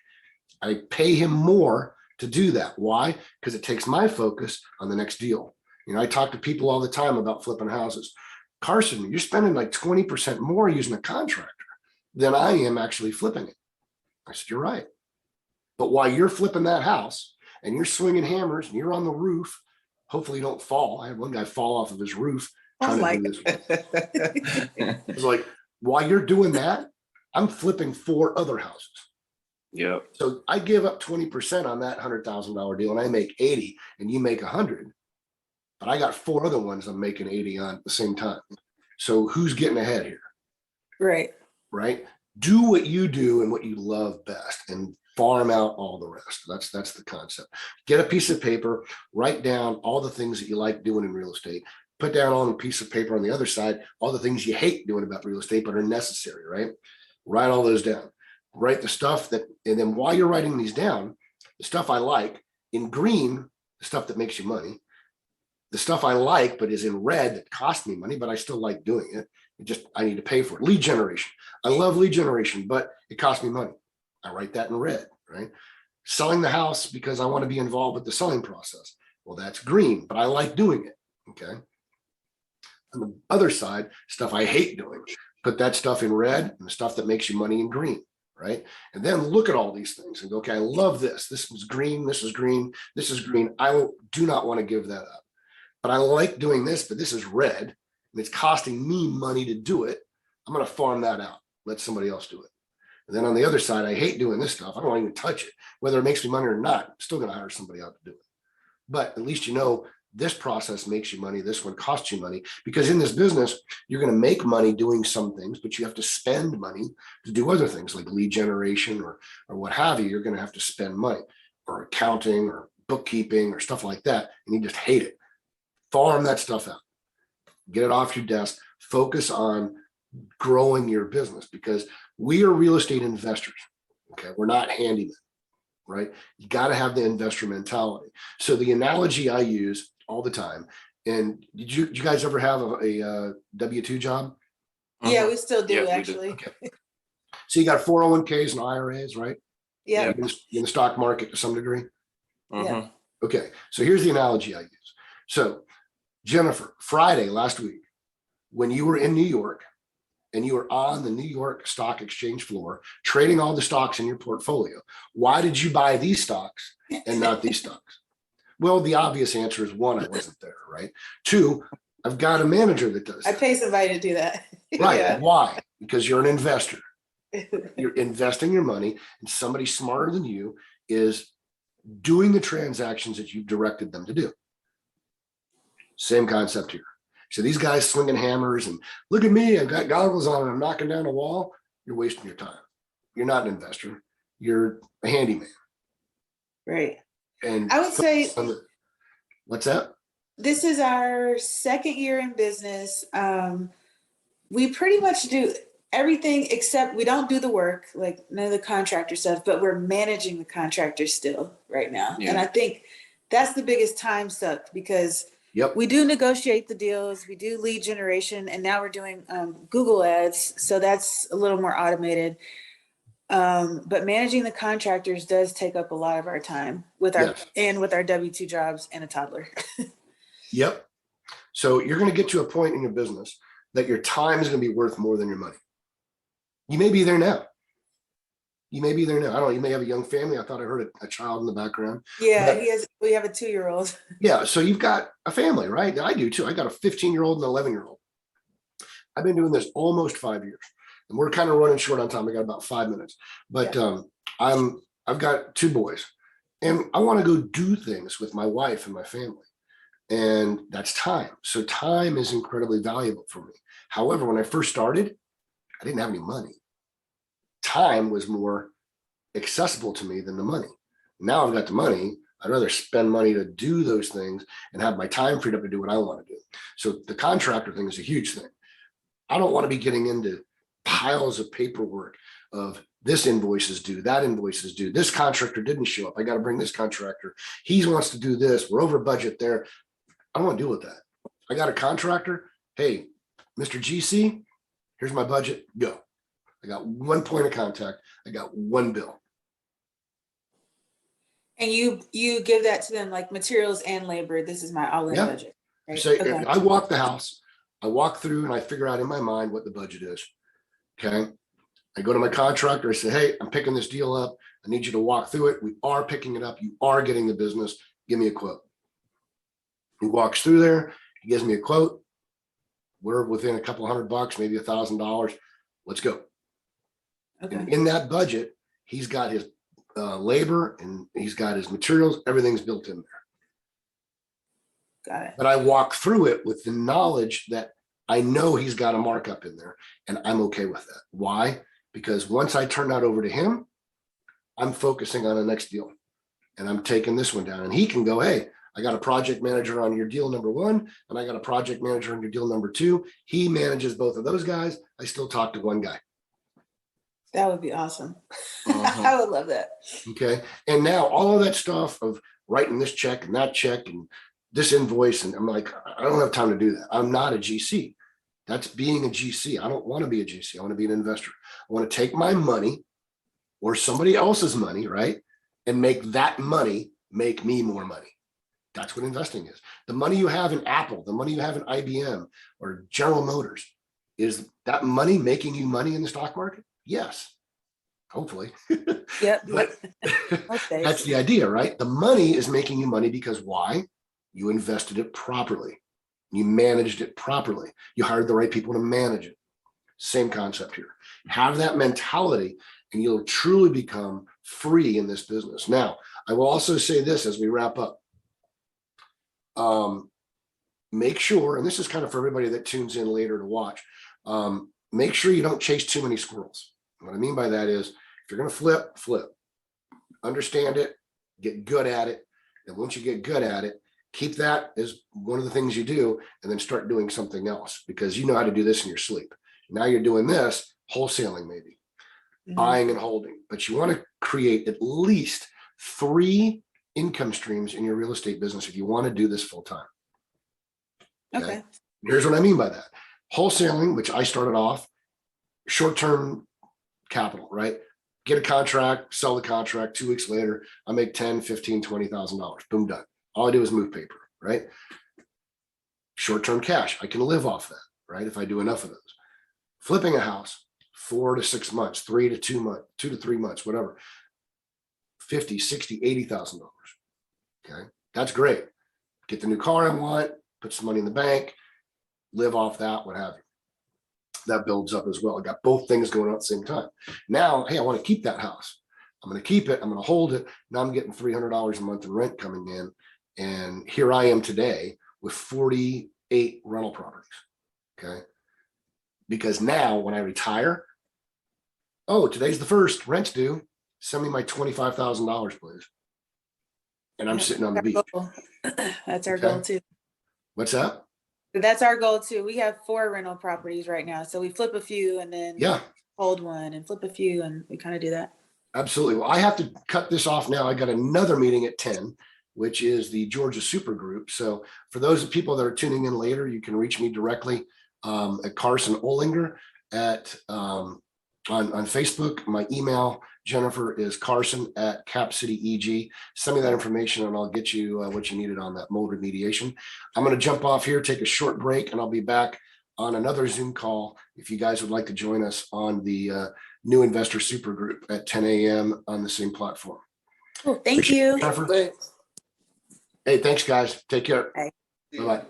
Speaker 1: I pay him more to do that. Why? Because it takes my focus on the next deal. I talk to people all the time about flipping houses. Carson, you're spending like 20% more using a contractor than I am actually flipping it. I said, you're right. But while you're flipping that house and you're swinging hammers and you're on the roof, hopefully you don't fall. I had one guy fall off of his roof trying to do this. It's like, while you're doing that, I'm flipping 4 other houses.
Speaker 3: Yeah.
Speaker 1: So I give up 20% on that $100,000 deal and I make 80 and you make 100, but I got 4 other ones I'm making 80 on at the same time. So who's getting ahead here?
Speaker 2: Right.
Speaker 1: Right? Do what you do and what you love best and farm out all the rest. That's the concept. Get a piece of paper, write down all the things that you like doing in real estate. Put down on a piece of paper on the other side all the things you hate doing about real estate but are necessary, right? Write all those down. Write the stuff that, and then while you're writing these down, the stuff I like in green, the stuff that makes you money, the stuff I like but is in red that costs me money, but I still like doing it. I need to pay for it. Lead generation. I love lead generation, but it costs me money. I write that in red, right? Selling the house because I want to be involved with the selling process. Well, that's green, but I like doing it. Okay. On the other side, stuff I hate doing, put that stuff in red and the stuff that makes you money in green, right? And then look at all these things and go, okay, I love this. This is green. This is green. This is green. I do not want to give that up, but I like doing this, but this is red. And it's costing me money to do it. I'm going to farm that out. Let somebody else do it. And then on the other side, I hate doing this stuff. I don't want to even touch it. Whether it makes me money or not, I'm still going to hire somebody out to do it. But at least you know this process makes you money. This one costs you money. Because in this business, you're going to make money doing some things, but you have to spend money to do other things like lead generation or what have you. You're going to have to spend money or accounting or bookkeeping or stuff like that. And you just hate it. Farm that stuff out. Get it off your desk, focus on growing your business because we are real estate investors. Okay. We're not handymen, right? You got to have the investor mentality. So the analogy I use all the time, and did you guys ever have a W-2 job?
Speaker 2: Yeah, we still do,
Speaker 3: Yeah, we do.
Speaker 2: actually.
Speaker 1: Okay. So you got 401ks and IRAs, right?
Speaker 2: Yeah.
Speaker 1: You're in the stock market to some degree.
Speaker 2: Yeah.
Speaker 1: Okay. So here's the analogy I use. So Jennifer, Friday last week, when you were in New York and you were on the New York Stock Exchange floor, trading all the stocks in your portfolio, why did you buy these stocks and not these stocks? Well, the obvious answer is 1, I wasn't there, right? 2, I've got a manager that does
Speaker 2: I
Speaker 1: that.
Speaker 2: pay somebody to do that.
Speaker 1: Right.
Speaker 2: Yeah.
Speaker 1: Why? Because you're an investor. You're investing your money and somebody smarter than you is doing the transactions that you've directed them to do. Same concept here. So these guys swinging hammers and look at me, I've got goggles on and I'm knocking down a wall. You're wasting your time. You're not an investor. You're a handyman.
Speaker 2: Right.
Speaker 1: And
Speaker 2: I would say,
Speaker 1: what's that?
Speaker 2: this is our 2nd year in business. We pretty much do everything except we don't do the work, like none of the contractor stuff, but we're managing the contractors still right now.
Speaker 3: Yeah.
Speaker 2: And I think that's the biggest time suck because
Speaker 1: Yep.
Speaker 2: we do negotiate the deals, we do lead generation, and now we're doing Google ads. So that's a little more automated. But managing the contractors does take up a lot of our time with our W-2 jobs and a toddler.
Speaker 1: Yep. So you're going to get to a point in your business that your time is going to be worth more than your money. You may be there now. I don't know. You may have a young family. I thought I heard a child in the background.
Speaker 2: Yeah, we have a 2-year-old.
Speaker 1: Yeah. So you've got a family, right? I do too. I got a 15-year-old and an 11-year-old. I've been doing this almost 5 years and we're kind of running short on time. I got about 5 minutes, but I've got 2 boys and I want to go do things with my wife and my family. And that's time. So time is incredibly valuable for me. However, when I first started, I didn't have any money. Time was more accessible to me than the money. Now I've got the money. I'd rather spend money to do those things and have my time freed up to do what I want to do. So the contractor thing is a huge thing. I don't want to be getting into piles of paperwork of this invoice is due, that invoice is due, this contractor didn't show up, I got to bring this contractor, he wants to do this, we're over budget there. I don't want to deal with that. I got a contractor. Hey, Mr. GC, here's my budget, go. I got 1 point of contact. I got 1 bill.
Speaker 2: And you give that to them like materials and labor. This is my all-in budget. Right?
Speaker 1: So I walk the house, I walk through and I figure out in my mind what the budget is. Okay. I go to my contractor. I say, hey, I'm picking this deal up. I need you to walk through it. We are picking it up. You are getting the business. Give me a quote. He walks through there. He gives me a quote. We're within a couple $100, maybe $1,000. Let's go.
Speaker 2: Okay.
Speaker 1: And in that budget, he's got his labor, and he's got his materials. Everything's built in there.
Speaker 2: Got it.
Speaker 1: But I walk through it with the knowledge that I know he's got a markup in there, and I'm okay with that. Why? Because once I turn that over to him, I'm focusing on the next deal, and I'm taking this one down, and he can go, hey, I got a project manager on your deal number 1, and I got a project manager on your deal number 2. He manages both of those guys. I still talk to one guy.
Speaker 2: That would be awesome. I would love that.
Speaker 1: Okay. And now all of that stuff of writing this check and that check and this invoice, and I'm like, I don't have time to do that. I'm not a GC. That's being a GC. I don't want to be a GC. I want to be an investor. I want to take my money or somebody else's money, right? And make that money make me more money. That's what investing is. The money you have in Apple, the money you have in IBM or General Motors, is that money making you money in the stock market? Yes. Hopefully.
Speaker 2: Yep.
Speaker 1: But
Speaker 2: Okay.
Speaker 1: that's the idea, right? The money is making you money because why? You invested it properly. You managed it properly. You hired the right people to manage it. Same concept here. Have that mentality and you'll truly become free in this business. Now, I will also say this as we wrap up. Make sure, and this is kind of for everybody that tunes in later to watch, make sure you don't chase too many squirrels. What I mean by that is, if you're going to flip, understand it, get good at it. And once you get good at it, keep that as one of the things you do, and then start doing something else, because you know how to do this in your sleep. Now you're doing this, wholesaling maybe, buying and holding, but you want to create at least 3 income streams in your real estate business if you want to do this full time.
Speaker 2: Okay.
Speaker 1: Here's what I mean by that. Wholesaling, which I started off, short-term capital, right? Get a contract, sell the contract, 2 weeks later, I make $10,000, $15,000, $20,000. Boom, done. All I do is move paper, right? Short-term cash, I can live off that, right? If I do enough of those. Flipping a house, 4 to 6 months, 3 to 2 months, 2 to 3 months, whatever. $50,000, $60,000, $80,000. Okay, that's great. Get the new car I want, put some money in the bank, live off that, what have you. That builds up as well. I got both things going on at the same time. Now, hey, I want to keep that house. I'm going to keep it. I'm going to hold it. Now I'm getting $300 a month in rent coming in. And here I am today with 48 rental properties. Okay. Because now when I retire, oh, today's the 1st, rent's due. Send me my $25,000, please. And I'm sitting on the beach.
Speaker 2: That's our goal too.
Speaker 1: What's that?
Speaker 2: That's our goal too. We have 4 rental properties right now. So we flip a few and then hold one and flip a few, and we kind of do that.
Speaker 1: Absolutely. Well, I have to cut this off now. I got another meeting at 10, which is the Georgia Super Group. So for those people that are tuning in later, you can reach me directly at Carson Olinger at on Facebook. My email, Jennifer, is carson@capcityeg. Send me that information and I'll get you what you needed on that mold remediation. I'm going to jump off here, take a short break, and I'll be back on another Zoom call if you guys would like to join us on the New Investor Super Group at 10 a.m. on the same platform.
Speaker 2: Cool. Thank you.
Speaker 1: Jennifer. Hey, thanks, guys. Take care.
Speaker 2: Bye.
Speaker 1: Bye-bye.